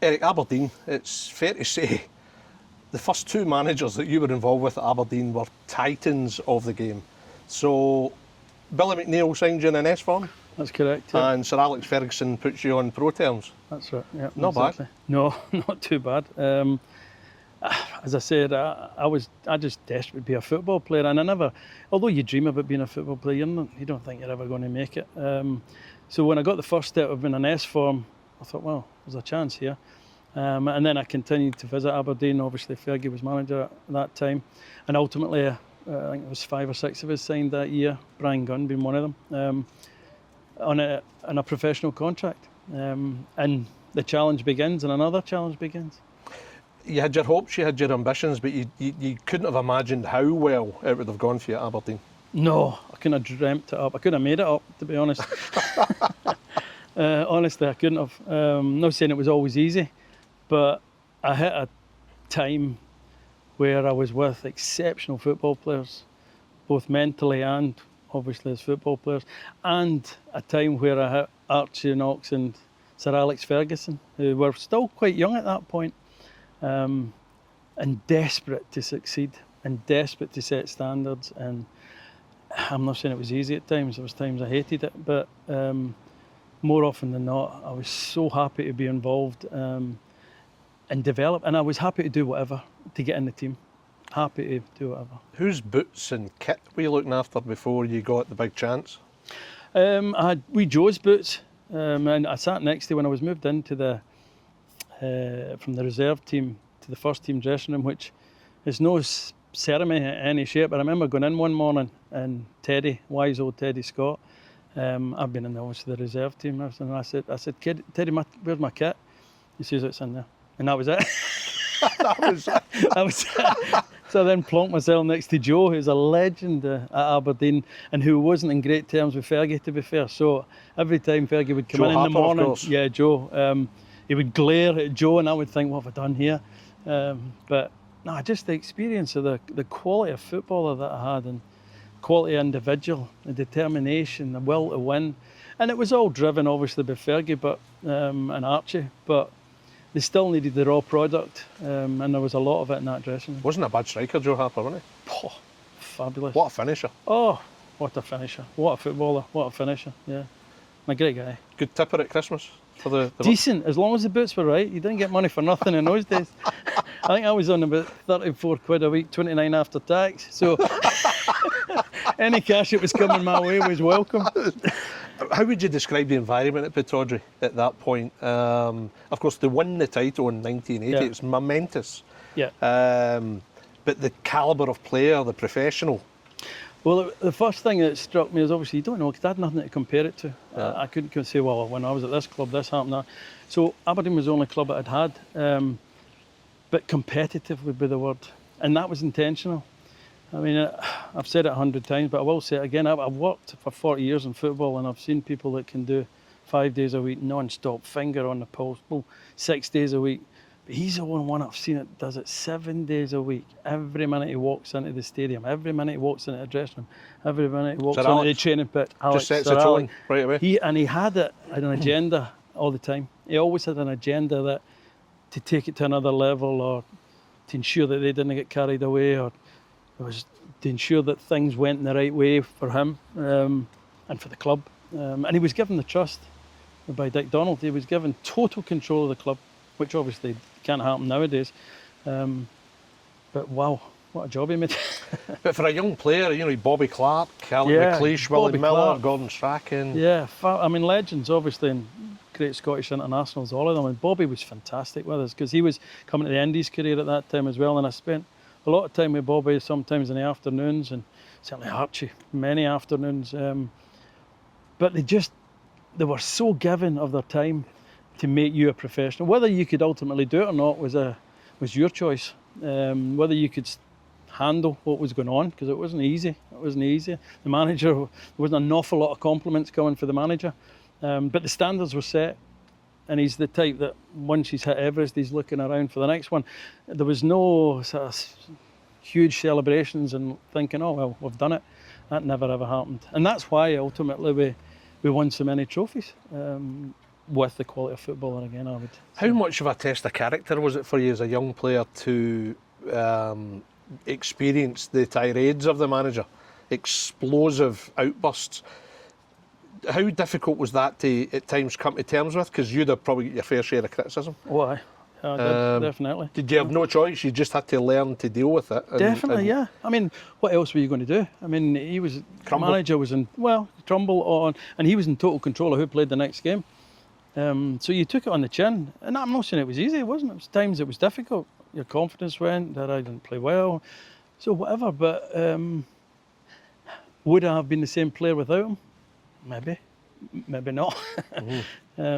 Eric, Aberdeen, it's fair to say the first two managers that you were involved with at Aberdeen were titans of the game. So Billy McNeale signed you in an S form? That's correct. Yeah. And Sir Alex Ferguson puts you on pro terms? That's right, yeah. Not exactly. bad? No, not too bad. As I said, I was just desperate to be a football player, and I never, although you dream about being a football player, you don't think you're ever going to make it. So when I got the first step of being an S form, I thought, well, there's a chance here. And then I continued to visit Aberdeen. Obviously, Fergie was manager at that time, and ultimately, I think it was 5 or 6 of us signed that year. Brian Gunn being one of them, on a professional contract. And the challenge begins, and another challenge begins. You had your hopes, you had your ambitions, but you couldn't have imagined how well it would have gone for you at Aberdeen. No, I couldn't have dreamt it up. I couldn't have made it up, to be honest. Honestly, I couldn't have. Not saying it was always easy, but I hit a time where I was with exceptional football players, both mentally and obviously as football players, and a time where I hit Archie, Knox and Sir Alex Ferguson, who were still quite young at that point, and desperate to succeed and desperate to set standards. And I'm not saying it was easy at times. There was times I hated it, but more often than not, I was so happy to be involved and develop, and I was happy to do whatever to get in the team. Happy to do whatever. Whose boots and kit were you looking after before you got the big chance? I had wee Joe's boots, and I sat next to when I was moved into the from the reserve team to the first team dressing room, which is no ceremony in any shape. But I remember going in one morning and Teddy, wise old Teddy Scott, I've been in obviously the reserve team, and I said, Teddy, where's my kit? He says it's in there, and that was it. that was it. So I then plonked myself next to Joe, who's a legend at Aberdeen and who wasn't in great terms with Fergie, to be fair. So every time Fergie would come in the morning, yeah, Joe, he would glare at Joe, and I would think, what have I done here? But no, just the experience of the quality of footballer that I had, and quality individual, the determination, the will to win. And it was all driven obviously by Fergie and Archie, but they still needed the raw product, and there was a lot of it in that dressing room. Wasn't a bad striker, Joe Harper, wasn't he? Oh, fabulous. What a finisher. Oh, what a finisher. What a footballer. What a finisher, yeah. A great guy. Good tipper at Christmas? For the decent, as long as the boots were right. You didn't get money for nothing in those days. I think I was on about 34 quid a week, 29 after tax. So any cash that was coming my way was welcome. How would you describe the environment at Pittodrie at that point? Of course, they won the title in 1980. Yeah. It's momentous. Yeah. But the calibre of player, the professional. Well, the first thing that struck me is obviously you don't know, because I had nothing to compare it to. Yeah. I couldn't say, well, when I was at this club, this happened, that. So Aberdeen was the only club that I'd had. But competitive would be the word. And that was intentional. I mean, I've said it 100 times, but I will say it again. I've worked for 40 years in football, and I've seen people that can do 5 days a week, non-stop, finger on the pulse, 6 days a week. But he's the only one I've seen that does it 7 days a week. Every minute he walks into the stadium, every minute he walks into the dressing room, every minute he walks into the training pit. Just sets the tone right away. He had an agenda all the time. He always had an agenda that to take it to another level, or to ensure that they didn't get carried away, or it was to ensure that things went in the right way for him and for the club. And he was given the trust by Dick Donald. He was given total control of the club, which obviously can't happen nowadays. But wow, what a job he made. But for a young player, you know, Bobby Clark, Alan McLeish, Willie Miller, Clark. Gordon Strachan. Yeah, I mean, legends, obviously, and great Scottish internationals, all of them. And Bobby was fantastic with us, because he was coming to the Indies career at that time as well. And I spent a lot of time with Bobby, sometimes in the afternoons, and certainly Archie, many afternoons. But they were so given of their time to make you a professional. Whether you could ultimately do it or not was your choice. Whether you could handle what was going on, because it wasn't easy. It wasn't easy. The manager, there wasn't an awful lot of compliments coming for the manager, but the standards were set. And he's the type that once he's hit Everest, he's looking around for the next one. There was no sort of huge celebrations and thinking, oh, well, we've done it. That never ever happened. And that's why ultimately we won so many trophies. with the quality of footballer again, I would How say. much of a test of character was it for you as a young player to experience the tirades of the manager, explosive outbursts? How difficult was that to at times come to terms with? Because you'd have probably got your fair share of criticism. Oh, aye. Yeah, I did, definitely. Did you have no choice? You just had to learn to deal with it. Definitely, yeah. I mean, what else were you going to do? I mean, he was Crumble. manager was in crumble on, and he was in total control of who played the next game. So you took it on the chin, and I'm not saying it was easy. It wasn't. It was times it was difficult. Your confidence went. That I didn't play well, so whatever. But would I have been the same player without him? Maybe not.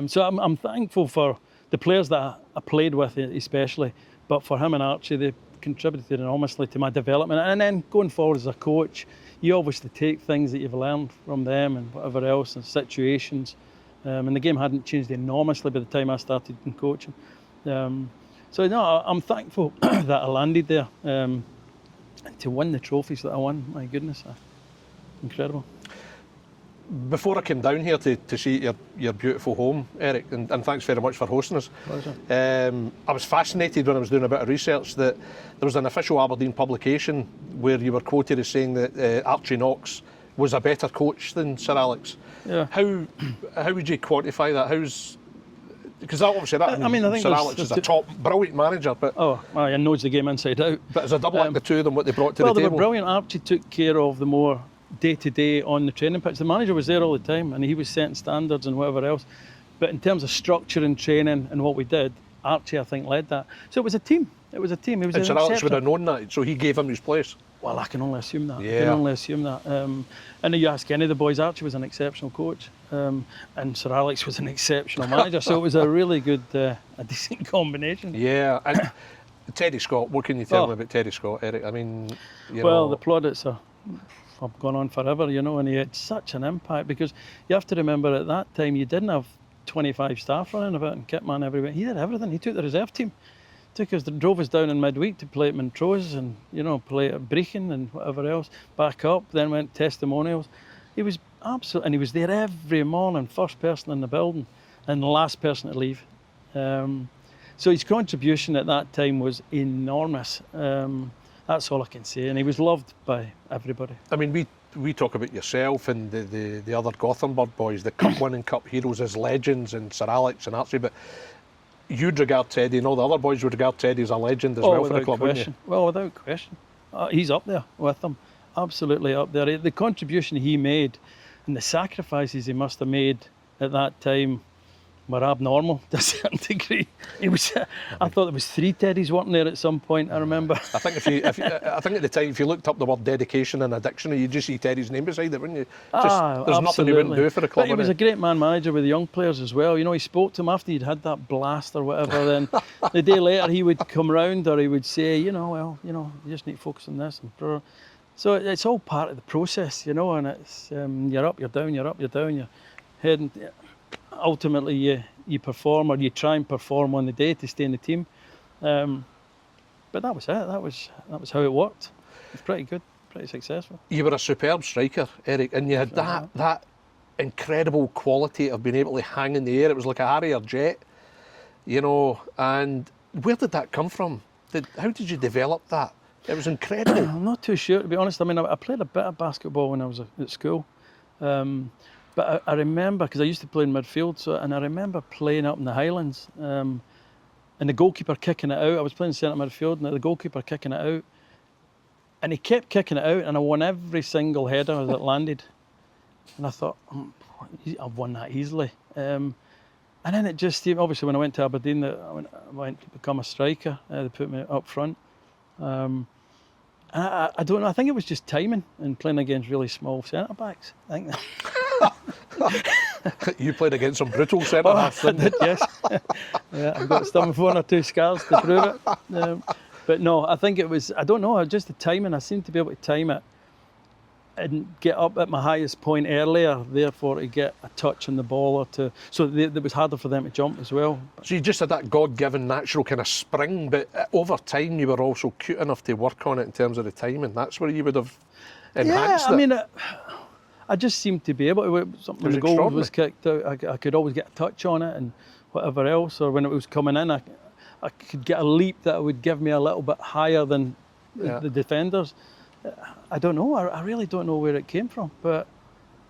So I'm thankful for the players that I played with, especially. But for him and Archie, they contributed enormously to my development. And then going forward as a coach, you obviously take things that you've learned from them and whatever else and situations. And the game hadn't changed enormously by the time I started in coaching. So no, I'm thankful that I landed there. And to win the trophies that I won, my goodness, incredible. Before I came down here to see your beautiful home, Eric, and thanks very much for hosting us. Pleasure. I was fascinated when I was doing a bit of research that there was an official Aberdeen publication where you were quoted as saying that Archie Knox was a better coach than Sir Alex. Yeah. How would you quantify that? Because obviously that, I think Sir Alex is a top, brilliant manager, but he knows the game inside out. But as a double act, the two of them, what they brought to the they table. were brilliant. Archie took care of the more day-to-day on the training pitch. The manager was there all the time, and he was setting standards and whatever else. But in terms of structure and training and what we did, Archie, I think, led that. So it was a team. He was and Sir Alex would have known that, so he gave him his place. Well, I can only assume that. Yeah. I can only assume that. And you ask any of the boys, Archie was an exceptional coach, and Sir Alex was an exceptional manager. So it was a really good, a decent combination. Yeah, and Teddy Scott. What can you tell me about Teddy Scott, Eric? I mean, the plaudits have gone on forever, and he had such an impact because you have to remember at that time you didn't have 25 staff running about and kitman everywhere. He did everything. He took the reserve team. Drove us down in midweek to play at Montrose and play at Brechin and whatever else. Back up, then went testimonials. He was absolute, and he was there every morning, first person in the building and the last person to leave. So his contribution at that time was enormous. That's all I can say, and he was loved by everybody. I mean, we talk about yourself and the other Gothenburg boys, the cup-winning cup heroes as legends, and Sir Alex and Archie, but you'd regard Teddy, and all the other boys would regard Teddy as a legend as well for the club, wouldn't you? Well, without question. He's up there with them, absolutely up there. The contribution he made and the sacrifices he must have made at that time were abnormal to a certain degree. I thought there was 3 Teddies working there at some point, I remember. I think I think at the time, if you looked up the word dedication in a dictionary, you'd just see Teddy's name beside it, wouldn't you? There's nothing he wouldn't do for the club. But he was a great man manager with the young players as well. He spoke to them after he'd had that blast or whatever, then the day later he would come round or he would say, you just need to focus on this. So it's all part of the process, and it's you're up, you're down, you're up, you're down, you're heading. Ultimately, you perform, or you try and perform on the day to stay in the team. But that was it. That was how it worked. It was pretty good, pretty successful. You were a superb striker, Eric, and you had that incredible quality of being able to hang in the air. It was like a Harrier jet, And where did that come from? How did you develop that? It was incredible. I'm not too sure, to be honest. I mean, I played a bit of basketball when I was at school. But I remember, because I used to play in midfield, and I remember playing up in the Highlands, and the goalkeeper kicking it out. I was playing centre midfield, and the goalkeeper kicking it out, and he kept kicking it out, and I won every single header that landed. And I thought, I've won that easily. And then it just, obviously, when I went to Aberdeen, I went to become a striker. They put me up front. And I don't know. I think it was just timing and playing against really small centre backs. I think. You played against some brutal centre halves, didn't you? Yes. Yeah, I've got some 1 or 2 scars to prove it. But no, I think it was, I don't know, just the timing. I seemed to be able to time it and get up at my highest point earlier, therefore to get a touch on the ball so it was harder for them to jump as well. So you just had that God-given natural kind of spring, but over time you were also cute enough to work on it in terms of the timing. That's where you would have enhanced it. I mean, I just seemed to be able to. Something when the goal was kicked out, I could always get a touch on it and whatever else. Or when it was coming in, I could get a leap that would give me a little bit higher than the defenders. I don't know. I really don't know where it came from, but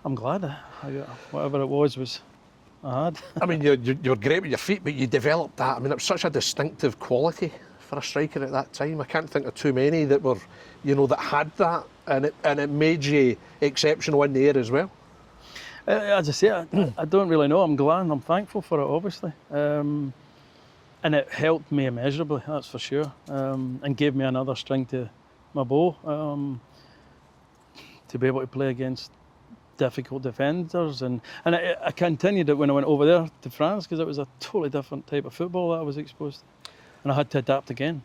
I'm glad I got whatever it was I had. I mean, you're great with your feet, but you developed that. I mean, it was such a distinctive quality for a striker at that time. I can't think of too many that were, that had that, and it made you exceptional in the air as well. As I say, I don't really know. I'm glad and I'm thankful for it, obviously. And it helped me immeasurably, that's for sure. And gave me another string to my bow to be able to play against difficult defenders. And I continued it when I went over there to France, because it was a totally different type of football that I was exposed to. And I had to adapt again.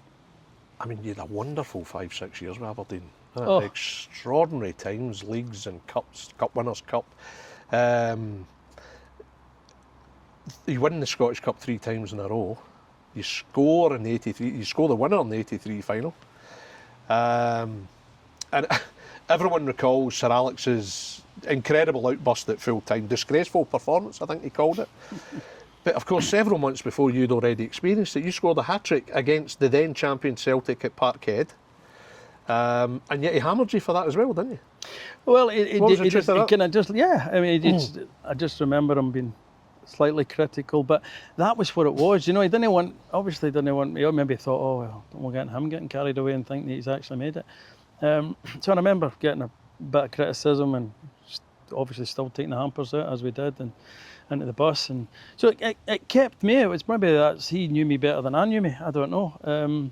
I mean, you had a wonderful 5-6 years with Aberdeen. Oh. Extraordinary times, leagues and cups, Cup Winners' Cup. You win the Scottish Cup 3 times in a row. You score in the 83. You score the winner in the 83 final. And everyone recalls Sir Alex's incredible outburst at full time. Disgraceful performance, I think he called it. But of course, several months before you'd already experienced it, you scored a hat-trick against the then champion Celtic at Parkhead. And yet he hammered you for that as well, didn't you? Well, I just remember him being slightly critical, but that was what it was. He didn't want me, or maybe he thought, oh, well, don't want him getting carried away and thinking that he's actually made it. So I remember getting a bit of criticism and obviously still taking the hampers out as we did and into the bus. And so it kept me. It was maybe that he knew me better than I knew me. I don't know.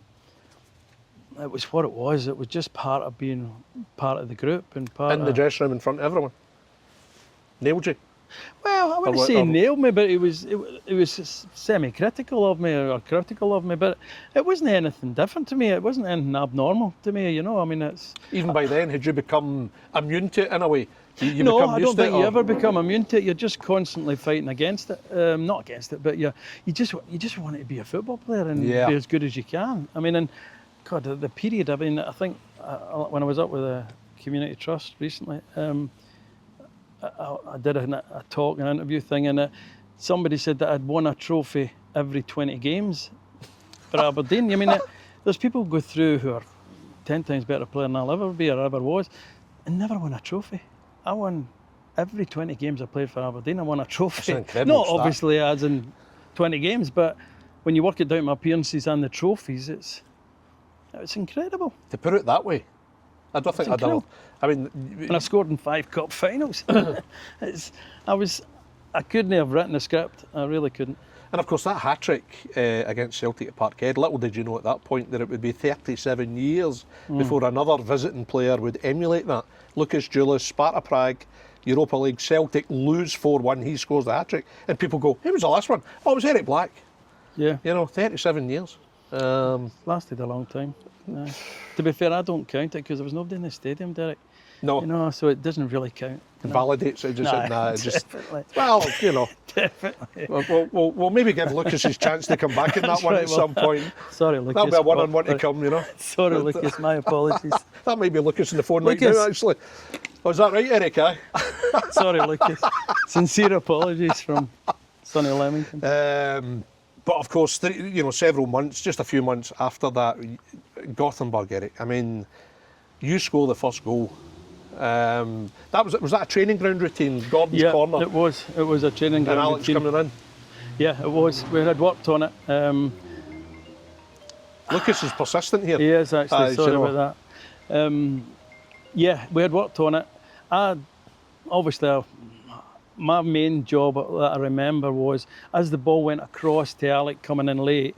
It was what it was. It was just part of being part of the group and part in the dressing room in front of everyone. Nailed you? Well, I wouldn't say nailed me, but it was semi-critical of me or critical of me. But it wasn't anything different to me. It wasn't anything abnormal to me. I mean, it's even by then, had you become immune to it in a way? No, I don't think you ever become immune to it. You're just constantly fighting against it. Not against it, but you just want to be a football player and be as good as you can. I mean, and God, the period. I mean, I think when I was up with the Community Trust recently, I did a talk, an interview thing, and somebody said that I'd won a trophy every 20 games for Aberdeen. I mean, there's people who go through who are 10 times better player than I'll ever be or ever was, and never won a trophy. I won every 20 games I played for Aberdeen. I won a trophy. Not obviously as in 20 games, but when you work it down my appearances and the trophies, it's incredible. To put it that way, I don't think I'd have. I mean, and I scored in 5 cup finals. I couldn't have written a script. I really couldn't. And of course, that hat-trick against Celtic at Parkhead, little did you know at that point that it would be 37 years before another visiting player would emulate that. Lucas Julis, Sparta Prague, Europa League, Celtic lose 4-1, he scores the hat-trick. And people go, who was the last one? Oh, it was Eric Black. Yeah. 37 years. Lasted a long time. To be fair, I don't count it because there was nobody in the stadium, Derek. No. So it doesn't really count. Validates it. Definitely. Well, Definitely. We'll maybe give Lucas his chance to come back in that one at some point. Sorry, Lucas. That'll be a one-on-one to come, Sorry, Lucas. My apologies. That may be Lucas on the phone right now, actually. Oh, is that right, Eric? Sorry, Lucas. Sincere apologies from sunny Leamington. But of course, several months, just a few months after that, Gothenburg, Eric. I mean, you score the first goal. Was that a training ground routine? Gordon's corner. Yeah, it was. It was a training ground routine. And Alex routine. coming in. Yeah, it was. We had worked on it. Lucas is persistent here. He is actually. Sorry about that. Yeah, we had worked on it. My main job that I remember was, as the ball went across to Alec coming in late,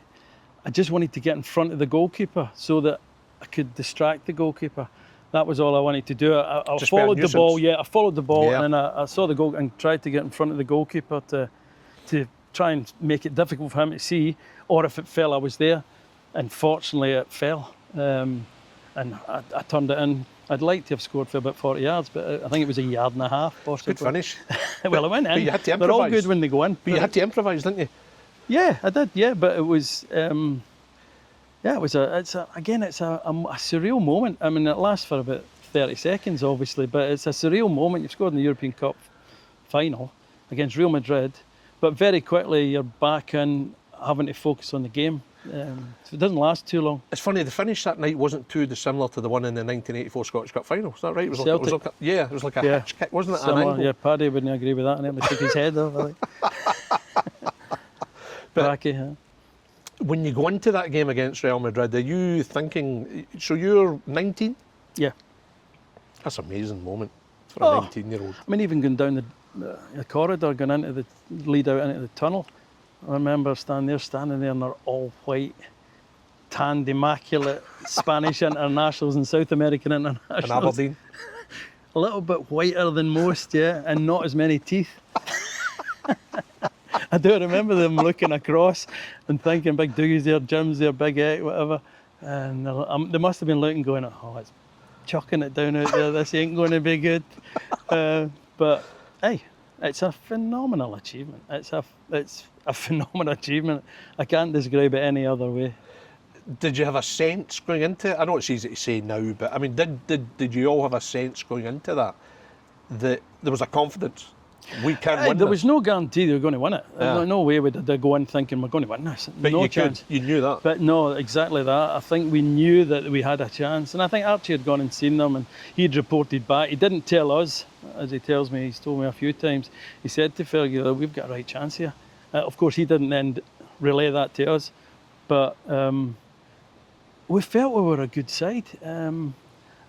I just wanted to get in front of the goalkeeper so that I could distract the goalkeeper. That was all I wanted to do. I followed the ball. Yeah, I followed the ball, and then I saw the goal and tried to get in front of the goalkeeper to try and make it difficult for him to see, or if it fell, I was there. And fortunately, it fell, and I turned it in. I'd like to have scored for about 40 yards, but I think it was 1.5 yards, possibly. Good finish. Well, it went in. But you had to improvise. They're all good when they go in. But you had to improvise, didn't you? Yeah, I did. Yeah, but it was. It's a surreal moment. I mean, it lasts for about 30 seconds, obviously, but it's a surreal moment. You've scored in the European Cup final against Real Madrid, but very quickly you're back in having to focus on the game. So it doesn't last too long. It's funny, the finish that night wasn't too dissimilar to the one in the 1984 Scottish Cup final. Is that right? It was like, it was like a hitch kick, wasn't it? Similar, yeah, Paddy wouldn't agree with that, and he took his head off. I think. Bracky, huh? When you go into that game against Real Madrid, are you thinking, so you're 19? Yeah. That's an amazing moment for a 19-year-old. I mean, even going down the corridor, going into the lead out into the tunnel, I remember standing there and they're all white, tanned, immaculate Spanish internationals and South American internationals. In Aberdeen. A little bit whiter than most, yeah, and not as many teeth. I do remember them looking across and thinking, Big Dougie's there, Jim's there, Big Eck, whatever. And they must have been looking, going, oh, it's chucking it down out there, this ain't going to be good. But, hey, it's a phenomenal achievement. It's a phenomenal achievement. I can't describe it any other way. Did you have a sense going into it? I know it's easy to say now, but I mean, did you all have a sense going into that there was a confidence? We can win There this. was no guarantee they were going to win it. Yeah. No way would they go in thinking we're going to win this. But no chance. You knew that. But no, exactly that. I think we knew that we had a chance. And I think Archie had gone and seen them and he'd reported back. He didn't tell us, as he tells me, he's told me a few times. He said to Fergie, we've got a right chance here. Of course, he didn't then relay that to us. But we felt we were a good side. And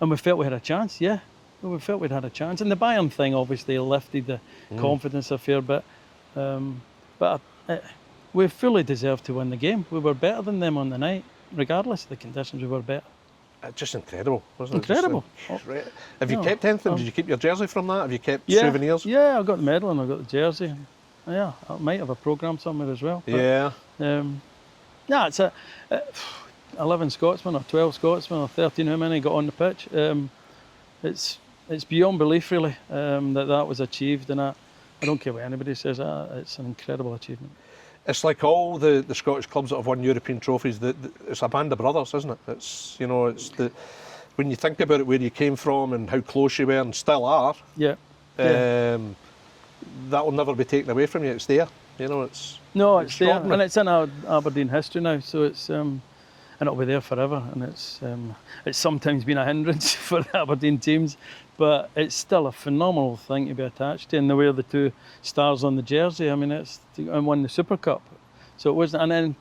we felt we had a chance, yeah. We felt we'd had a chance. And the Bayern thing obviously lifted the confidence a fair bit. But we fully deserved to win the game. We were better than them on the night. Regardless of the conditions, we were better. Just incredible, wasn't it? Incredible. Have you kept anything? Did you keep your jersey from that? Have you kept yeah, souvenirs? Yeah, I've got the medal and I've got the jersey. Yeah, I might have a programme somewhere as well. But, yeah. Yeah, it's 11 Scotsmen or 12 Scotsmen or 13 how many got on the pitch. It's beyond belief, really, that was achieved, and I don't care what anybody says. It's an incredible achievement. It's like all the Scottish clubs that have won European trophies. It's a band of brothers, isn't it? It's when you think about it, where you came from and how close you were and still are. Yeah. That will never be taken away from you. It's there. It's there, and it's in our Aberdeen history now. So it's and it'll be there forever. And it's sometimes been a hindrance for the Aberdeen teams. But it's still a phenomenal thing to be attached to, and they wear the 2 stars on the jersey. I mean, and won the Super Cup. So it wasn't. And then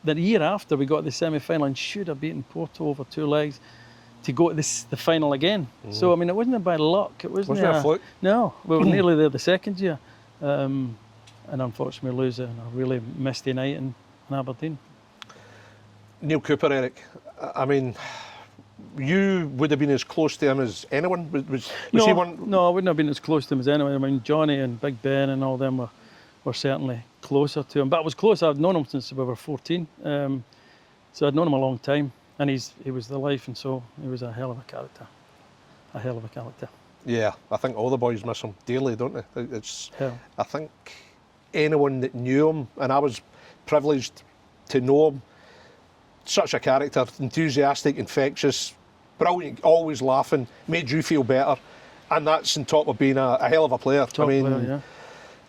the year after, we got the semi-final and should have beaten Porto over 2 legs to go to the final again. So I mean, it wasn't by luck. It wasn't a fluke. No, we were nearly there the second year, and unfortunately we lose it on a really misty night in Aberdeen. Neale Cooper, Eric. I mean, you would have been as close to him as anyone. Was he one? No, I wouldn't have been as close to him as anyone. I mean, Johnny and Big Ben and all them were certainly closer to him. But I was close. I'd known him since we were 14. So I'd known him a long time. And he was the life, and so he was a hell of a character. A hell of a character. Yeah, I think all the boys miss him dearly, don't they? I think anyone that knew him, and I was privileged to know him, such a character, enthusiastic, infectious, brilliant, always laughing, made you feel better, and that's on top of being a hell of a player.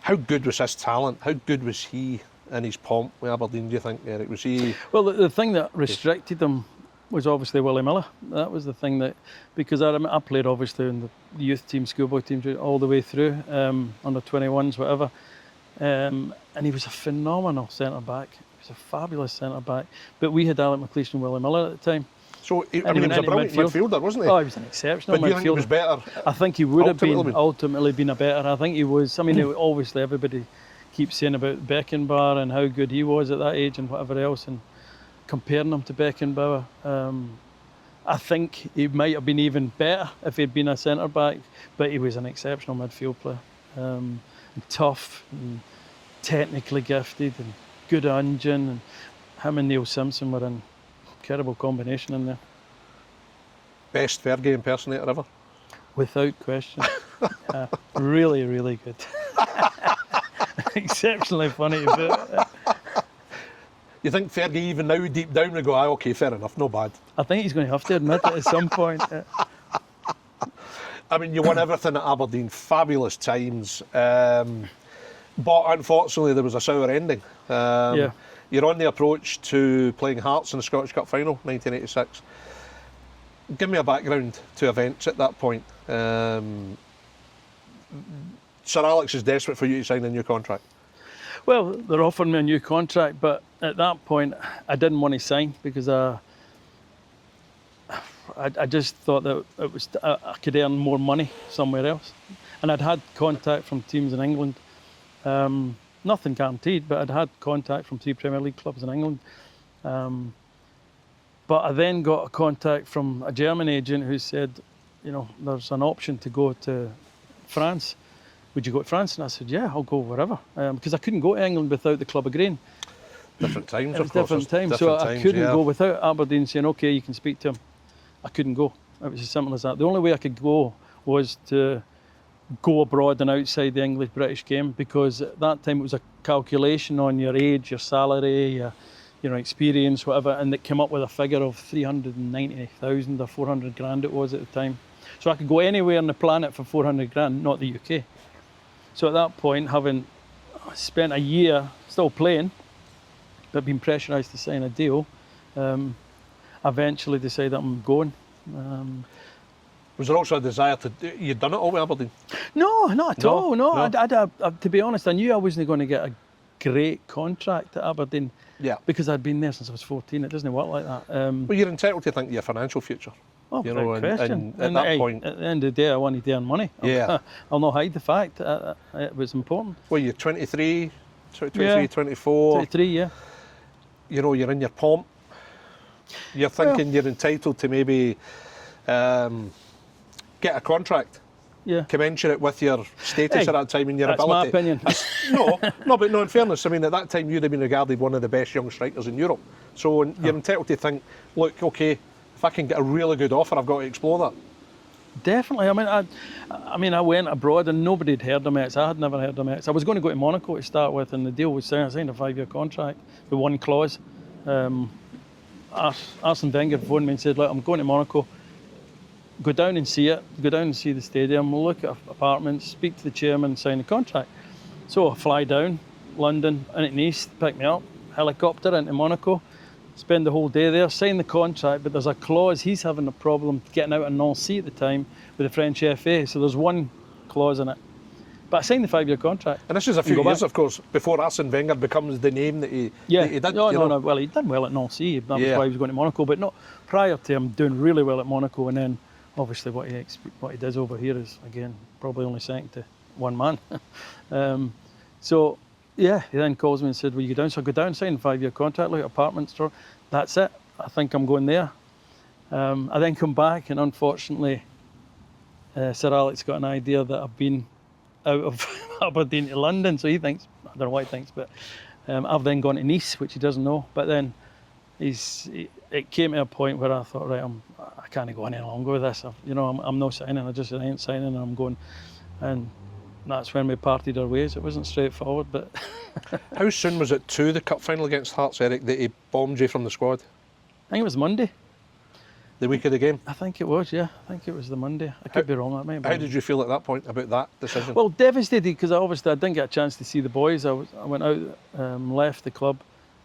How good was his talent? How good was he in his pomp with Aberdeen, do you think, Eric? Was he? Well, the thing that restricted him was obviously Willie Miller. That was the thing that, because I played obviously in the youth team, schoolboy team, all the way through, under 21s, whatever, and he was a phenomenal centre-back. He was a fabulous centre-back. But we had Alec McLeish and Willie Miller at the time. So, he was a brilliant midfielder, wasn't he? Oh, he was an exceptional midfielder. But do you think he was better? I think he would have ultimately been a better. I think he was. I mean, obviously everybody keeps saying about Beckenbauer and how good he was at that age and whatever else, and comparing him to Beckenbauer. I think he might have been even better if he'd been a centre-back, but he was an exceptional midfield player. And tough, and technically gifted, and good engine, and him and Neale Simpson were an incredible combination in there. Best Fergie impersonator ever? Without question. Really, really good. Exceptionally funny. But, you think Fergie even now deep down would go, okay, fair enough, no bad? I think he's going to have to admit it at some point. I mean, you won everything at Aberdeen, fabulous times. But unfortunately, there was a sour ending. Yeah. You're on the approach to playing Hearts in the Scottish Cup final, 1986. Give me a background to events at that point. Sir Alex is desperate for you to sign a new contract. Well, they're offering me a new contract, but at that point, I didn't want to sign because I just thought that I could earn more money somewhere else. And I'd had contact from teams in England. Nothing guaranteed, but I'd had contact from 3 Premier League clubs in England. But I then got a contact from a German agent who said, you know, there's an option to go to France. Would you go to France? And I said, yeah, I'll go wherever. Because I couldn't go to England without the club agreeing. Different times, It was of course. different times, Different so times, I couldn't yeah. go without Aberdeen saying, okay, you can speak to him. I couldn't go. It was as simple as that. The only way I could go was to go abroad and outside the English-British game, because at that time it was a calculation on your age, your salary, your experience, whatever, and it came up with a figure of 390,000 or 400 grand it was at the time. So I could go anywhere on the planet for 400 grand, not the UK. So at that point, having spent a year still playing, but being pressurised to sign a deal, I eventually decided I'm going. Was there also a desire to... You'd done it all with Aberdeen? No, not at all. No. No. To be honest, I knew I wasn't going to get a great contract at Aberdeen. Yeah. Because I'd been there since I was 14. It doesn't work like that. Well, you're entitled to think of your financial future. Oh, you great know, question. and at that point... At the end of the day, I wanted to earn money. Yeah. I'll not hide the fact. It was important. Well, you're 23, 23, Yeah. 24. 23, yeah. You know, you're in your pomp. You're thinking you're entitled to maybe get a contract Yeah. commensurate with your status Hey, at that time and your That's ability. my opinion. But no, in fairness, I mean, at that time you'd have been regarded one of the best young strikers in Europe. So you're entitled to think, look, okay, if I can get a really good offer, I've got to explore that. Definitely. I mean, I went abroad and nobody had heard of Metz. I had never heard of Metz. I was going to go to Monaco to start with, and the deal was signed. I signed a 5-year contract with one clause. Arsene Wenger phoned me and said, look, I'm going to Monaco. Go down and see it. Go down and see the stadium. We'll look at apartments, speak to the chairman, sign the contract. So I fly down, London, and at Nice, pick me up, helicopter into Monaco, spend the whole day there, sign the contract, but there's a clause, he's having a problem getting out of Nancy at the time with the French FA, so there's one clause in it. But I signed the 5-year contract. And this is a few years, of course, before Arsene Wenger becomes the name that he did. No. Well, he did well at Nancy. That was why he was going to Monaco. But not prior to him doing really well at Monaco, and then obviously what he does over here is, again, probably only second to one man. So, yeah, he then calls me and said, will you go down? So I go down, sign a 5-year contract, look at apartments. That's it. I think I'm going there. I then come back, and unfortunately, Sir Alex got an idea that I've been out of Aberdeen to London, so he thinks, I don't know what he thinks, but I've then gone to Nice, which he doesn't know. But then it came to a point where I thought, right, I can't go any longer with this. I'm no signing. I just ain't signing, and I'm going. And that's when we parted our ways. It wasn't straightforward, but... How soon was it to the cup final against Hearts, Eric, that he bombed you from the squad? I think it was Monday. The week of the game? I think it was, yeah. I think it was the Monday. I could be wrong, that might be. How did you feel at that point about that decision? Well, devastated, because obviously I didn't get a chance to see the boys. I went out, left the club,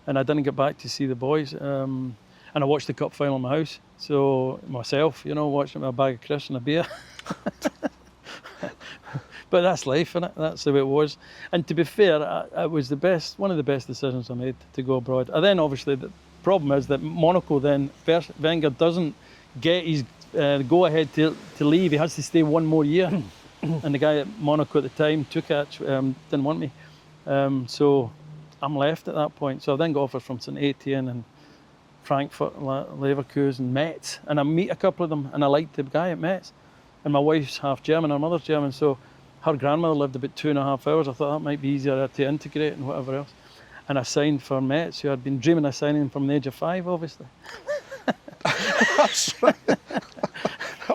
and I didn't get back to see the boys. And I watched the cup final in my house. So myself, watching my bag of crisps and a beer. But that's life, innit? That's the way it was. And to be fair, it was one of the best decisions I made to go abroad. And then obviously the problem is that Monaco then, Wenger doesn't get his go-ahead to leave. He has to stay one more year. And the guy at Monaco at the time, Tukac, didn't want me. So I'm left at that point. So I then got offers from St Etienne and Frankfurt, Leverkusen, Metz. And I meet a couple of them, and I liked the guy at Metz. And my wife's half German, her mother's German, so her grandmother lived about 2.5 hours. I thought that might be easier to integrate and whatever else. And I signed for Metz, who I'd been dreaming of signing from the age of 5, obviously. That's right.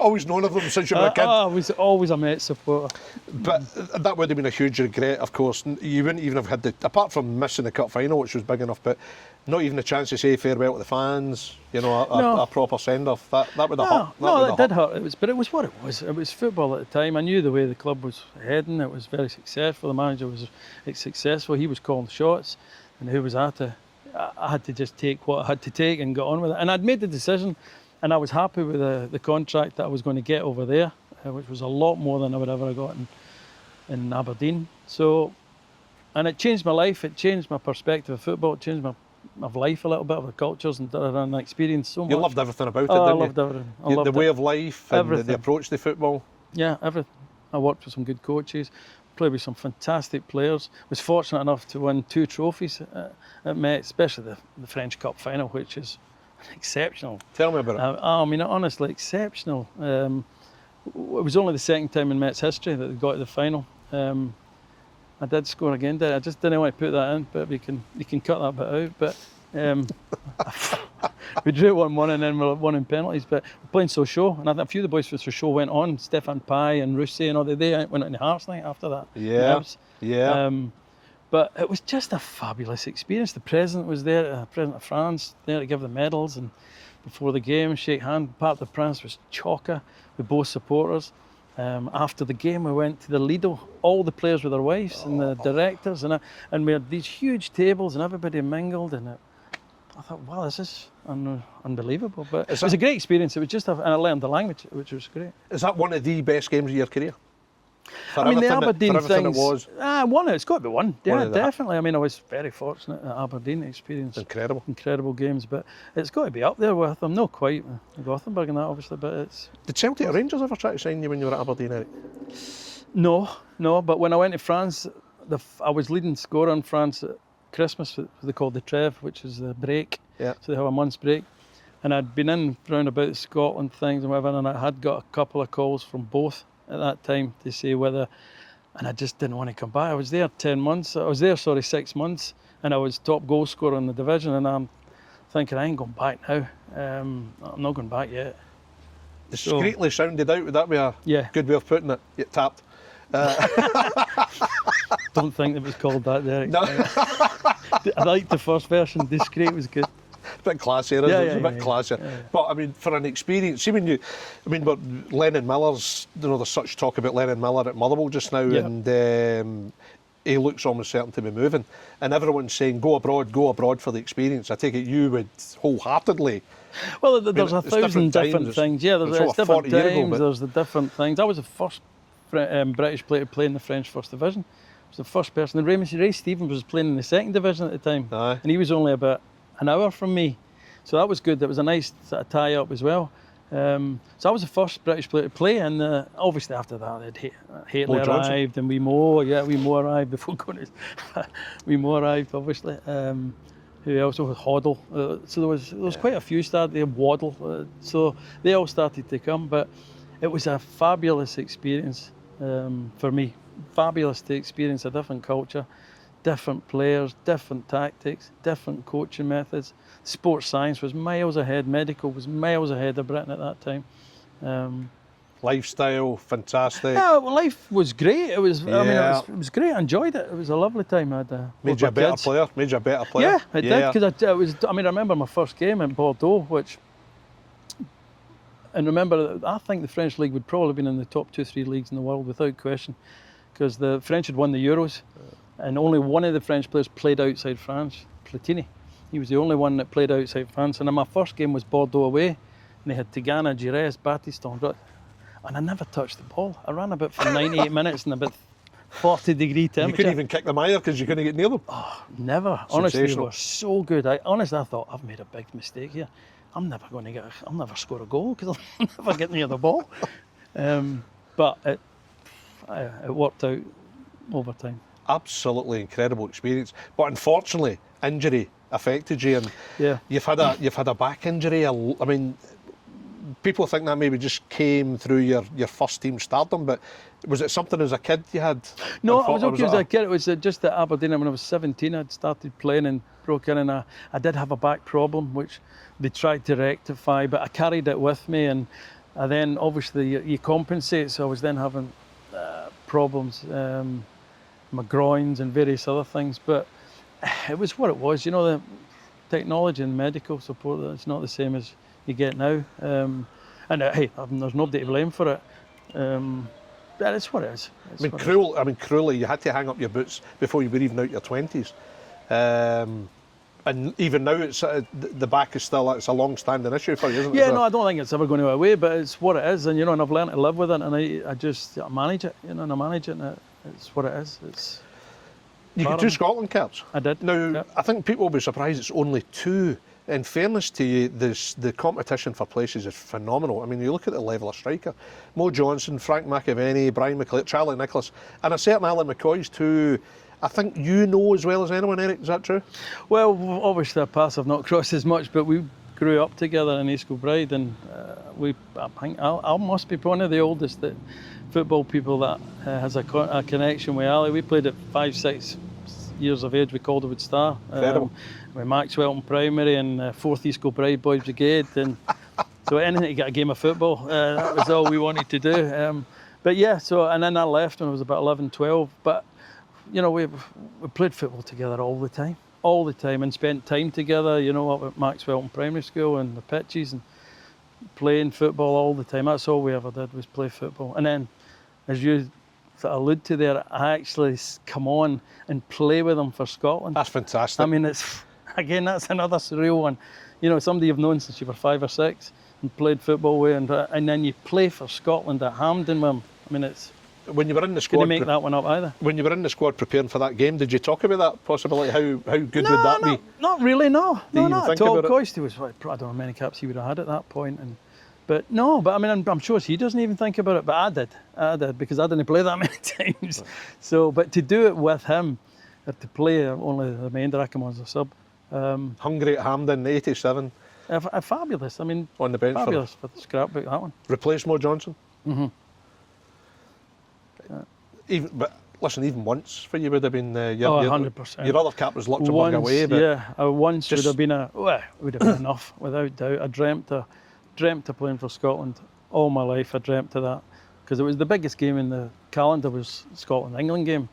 always known of them since you were a kid. I was always a Metz supporter. But that would have been a huge regret, of course. You wouldn't even have had apart from missing the cup final, which was big enough, but not even a chance to say farewell to the fans, a proper send-off. That would have hurt. That did hurt. But it was what it was. It was football at the time. I knew the way the club was heading. It was very successful. The manager was successful. He was calling the shots. And who was I to... I had to just take what I had to take and get on with it. And I'd made the decision, and I was happy with the contract that I was going to get over there, which was a lot more than I would ever have got in Aberdeen. So, and it changed my life. It changed my perspective of football. It changed my life a little bit, of the cultures and the experience so much. You loved everything about it, didn't you? I loved everything. I loved the way of life and the approach to football. Yeah, everything. I worked with some good coaches, played with some fantastic players. Was fortunate enough to win 2 trophies at Metz, especially the French Cup final, which is exceptional. Tell me about it. I mean, honestly, exceptional. It was only the second time in Metz history that they got to the final. I did score again, did I? I just didn't want to put that in, but you can cut that bit out. But we drew 1-1 and then we won in penalties. But we're playing Sochaux, and I think a few of the boys from Sochaux went on. Stéphane Pay and Rousset and all they went on the Hearts night after that. Yeah. But it was just a fabulous experience. The president was there, the president of France, there to give the medals, and before the game, shake hand. Part of the Prince was chocker with both supporters. After the game, we went to the Lido, all the players with their wives and the directors, and we had these huge tables and everybody mingled, and I thought, wow, this is unbelievable. But it was a great experience. It was just, and I learned the language, which was great. Is that one of the best games of your career? I mean, the Aberdeen things. It was. One. It's got to be one. Yeah, definitely. I mean, I was very fortunate at Aberdeen. Experienced incredible games, but it's got to be up there with them. Not quite Gothenburg and that, obviously, but it's. Did Celtic or Rangers ever try to sign you when you were at Aberdeen, Eric? No. But when I went to France, I was leading scorer in France at Christmas. What they called the Trev, which is the break. Yeah. So they have a month's break, and I'd been in round about Scotland things and whatever, and I had got a couple of calls from both at that time to say whether, and I just didn't want to come back. I was there 6 months, and I was top goal scorer in the division, and I'm thinking, I ain't going back now. I'm not going back yet. Discreetly sounded out, would that be a good way of putting it? Get tapped. Don't think it was called that, Derek. No. I liked the first version, discreet was good. A bit classier, a bit classier. Yeah. But I mean, for an experience, but Lennon Miller's, there's such talk about Lennon Miller at Motherwell just now, and he looks almost certain to be moving, and everyone's saying go abroad for the experience. I take it you would wholeheartedly. Well, there's 1,000 different things. Yeah, there's different times. There's the different things. I was the first British player to play in the French First Division. I was the first person. And Ray Stevens was playing in the Second Division at the time, and he was only about an hour from me, so that was good. That was a nice sort of tie-up as well. So I was the first British player to play, and obviously after that, Hitler arrived, and Mo arrived before going to... Mo arrived, obviously. Who else? Was Hoddle. So there was quite a few started there, Waddle. So they all started to come, but it was a fabulous experience for me. Fabulous to experience a different culture, different players, different tactics, different coaching methods. Sports science was miles ahead, medical was miles ahead of Britain at that time. Lifestyle, fantastic. Yeah, well, life was great. It was, it was great. I enjoyed it. It was a lovely time. I had made you a better player. Yeah, it did, because I remember my first game in Bordeaux, and remember, I think the French league would probably have been in the top 2-3 leagues in the world without question, because the French had won the Euros. And only one of the French players played outside France, Platini. He was the only one that played outside France. And then my first game was Bordeaux away, and they had Tigana, Gires, Battiston, and I never touched the ball. I ran about for 98 minutes in about 40-degree temperature. You couldn't even kick them either because you couldn't get near them? Oh, never. Honestly, they were so good. I thought, I've made a big mistake here. I'll never score a goal because I'll never get near the ball. But it worked out over time. Absolutely incredible experience, but unfortunately, injury affected you, and you've had a back injury. I mean, people think that maybe just came through your first team stardom, but was it something as a kid you had? No, I was okay as a kid. It was just at Aberdeen. When I was 17, I'd started playing and broke in, and I did have a back problem, which they tried to rectify, but I carried it with me, and And then obviously you compensate. So I was then having problems, my groins and various other things. But it was what it was. You know, the technology and medical support, it's not the same as you get now. And hey, there's nobody to blame for it. But it's what it is. Cruelly, you had to hang up your boots before you were even out your 20s. And even now, it's the back is still, it's a long-standing issue for you, isn't it? Yeah, no, I don't think it's ever going to go away, but it's what it is, and you know, and I've learned to live with it, and I manage it, you know, and I manage it, and it's what it is. You got 2 Scotland caps. I did. Now, yep. I think people will be surprised it's only 2. In fairness to you, the competition for places is phenomenal. I mean, you look at the level of striker. Mo Johnson, Frank McAvenny, Brian McClare, Charlie Nicholas, and a certain Alan McCoy's too. I think you know as well as anyone, Eric, is that true? Well, obviously our paths have not crossed as much, but we grew up together in East Kilbride, and I think I must be one of the oldest football people that has a connection with Ali. We played at 5, 6 years of age with Calderwood Star, with Maxwell in primary and 4th East Kilbride Boys Brigade, and so anything to get a game of football, that was all we wanted to do. But yeah, and then I left when I was about 11, 12, but you know, we played football together all the time, and spent time together, you know, up at Maxwell in primary school and the pitches and playing football all the time. That's all we ever did, was play football. And then, as you allude to there, I actually come on and play with them for Scotland. That's fantastic. I mean, that's another surreal one. You know, somebody you've known since you were 5 or 6 and played football with, and then you play for Scotland at Hampden with them. I mean, it's... When you were in the squad, couldn't make that one up either. When you were in the squad preparing for that game, did you talk about that possibility? How good would that be? Not really, no. No, not at all. Coisty was, I don't know how many caps he would have had at that point. But I mean, I'm sure he doesn't even think about it, but I did, because I didn't play that many times. So, but to do it with him, or to play only the remainder, I come on as a sub. Hungary at Hampden, 87. Fabulous. I mean, on the bench fabulous for the scrapbook, that one. Replaced Mo Johnson? Mm-hmm. But listen, even once for you would have been 100%. Your other cap was Luxembourg away, but yeah, once would have been enough, without doubt. I dreamt of playing for Scotland all my life. I dreamt of that, because it was the biggest game in the calendar, was Scotland-England game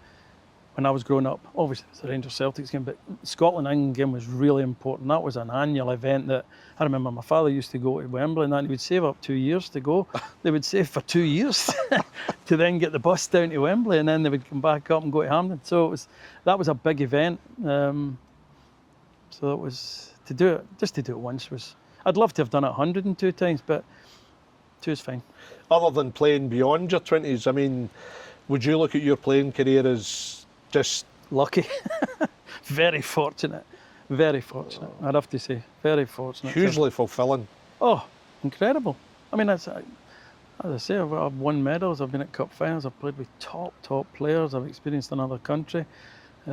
when I was growing up. Obviously it's the Rangers-Celtics game, but Scotland-England game was really important. That was an annual event that I remember my father used to go to Wembley, and he would save up 2 years to go. They would save for 2 years to then get the bus down to Wembley, and then they would come back up and go to Hampden. So that was a big event. So that was, to do it once was, I'd love to have done it 102 times, but 2 is fine. Other than playing beyond your 20s, I mean, would you look at your playing career as just lucky? Very fortunate, I'd have to say, very fortunate. Hugely fulfilling. Oh, incredible. I mean, as I say, I've won medals, I've been at cup finals, I've played with top players, I've experienced another country. We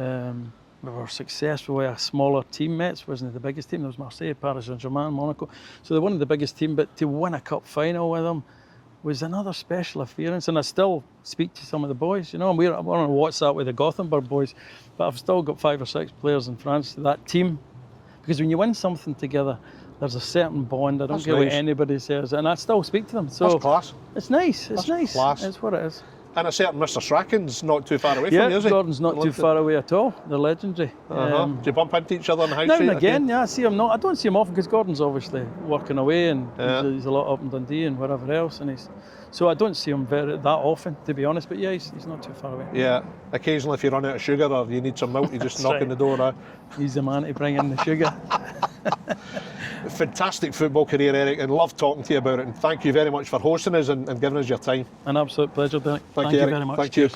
were successful with a smaller team. Metz wasn't the biggest team, there was Marseille, Paris Saint-Germain, Monaco. So they weren't the biggest team, but to win a cup final with them was another special experience. And I still speak to some of the boys, you know, and we're on WhatsApp with the Gothenburg boys, but I've still got 5 or 6 players in France, that team. Because when you win something together, there's a certain bond. I don't care what anybody says, and I still speak to them. So that's class. It's nice. It's nice. Class. It's what it is. And a certain Mr. Strachan's not too far away from you, is Yeah, he? Gordon's not too far away at all. They're legendary. Do you bump into each other on the high now street? and again, yeah, I see him. I don't see him often, because Gordon's obviously working away, and he's a lot up in Dundee and wherever else, and so I don't see him that often, to be honest. But yeah, he's not too far away. Yeah, occasionally if you run out of sugar or you need some milk, you just knock on the door. He's the man to bring in the sugar. Fantastic football career, Eric, and love talking to you about it. And thank you very much for hosting us and giving us your time. An absolute pleasure, Derek. Thank you, very much. Thank you.